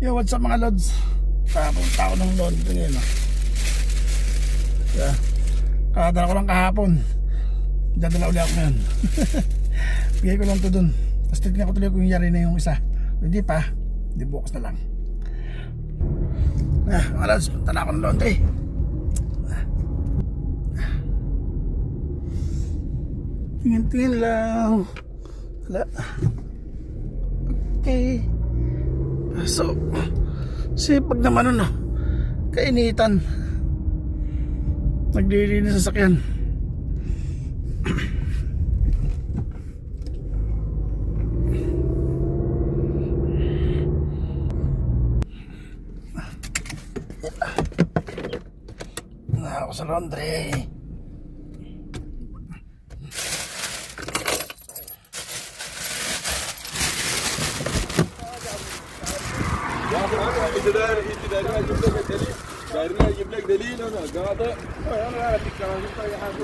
Yo, what's up mga lods? Papunta ako ng laundry ngayon. Kakadala ko lang kahapon. Dadala ulit ako ngayon. Bigay ko lang to dun. Tapos tignan ko tuloy kung yari na yung isa. Hindi pa, hindi bukas na lang. Mga lods, punta na ako ng laundry. Tingin-tingin lang. Wala. Okay. So, sipag naman ano, kainitan. Naglilinis sa sasakyan. Na ako sa laundry. دايرين اجيب لك دليل انا قاطع انا اعطيك شوف اي حاجه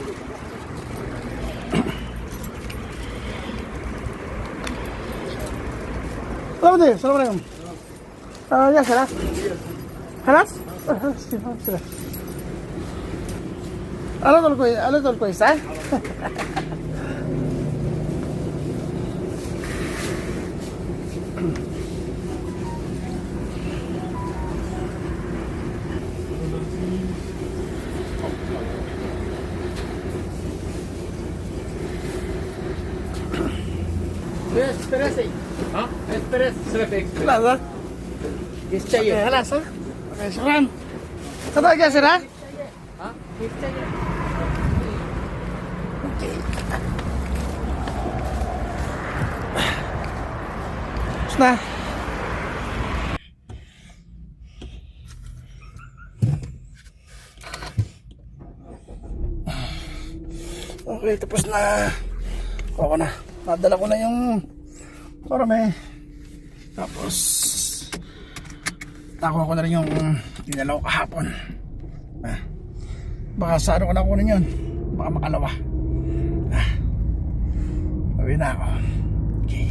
السلام عليكم. السلام عليكم. يا خلاص خلاص خلاص. على طول كويس ها. اكسبريس ها اكسبريس سلف اكسبريس خلاص किस चाहिए خلاص ها. شكرا. تفضل جاسر ها. ها किस चाहिए Na. Okay, tapos na. Ako na. Nadala ko na yung karami. Tapos nakuha ko na rin yung dinala ko kahapon. Baka sa ano ko na kunin yun. Baka makalawa. Uwi na ako. Okay.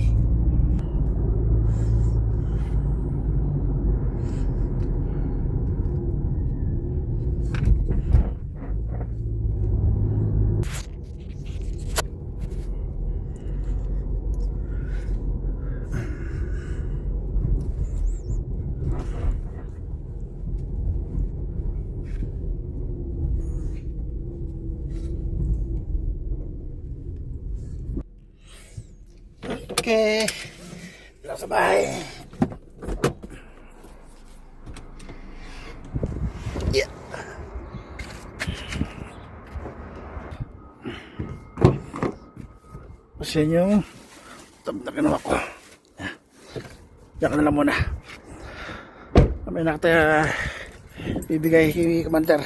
Okay. Lang sa bahay. Yeah. Kasi yung tab na ginawa ko. Diyan ka na lang muna. Kami na kita bibigay kay Commander.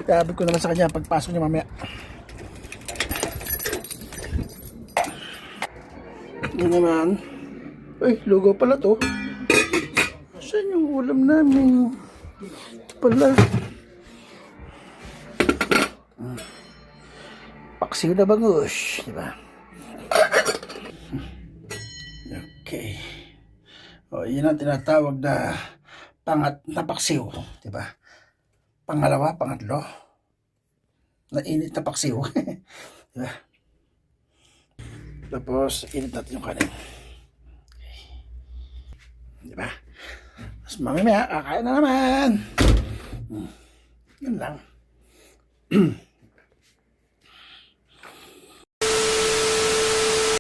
Sabi ko naman sa kanya pagpasok niya mamaya. Yan naman. Ay, lugaw pala to. Saan yung ulam namin? Pala. Paksiw na bangus. Diba? Okay. O, yun ang tinatawag na pangat na paksiw. Diba? Pangalawa, pangatlo. Nainit na paksiw. Diba? Tapos, init natin yung kanin. Okay. Diba? Tapos mamaya, kakain na naman. Yun lang.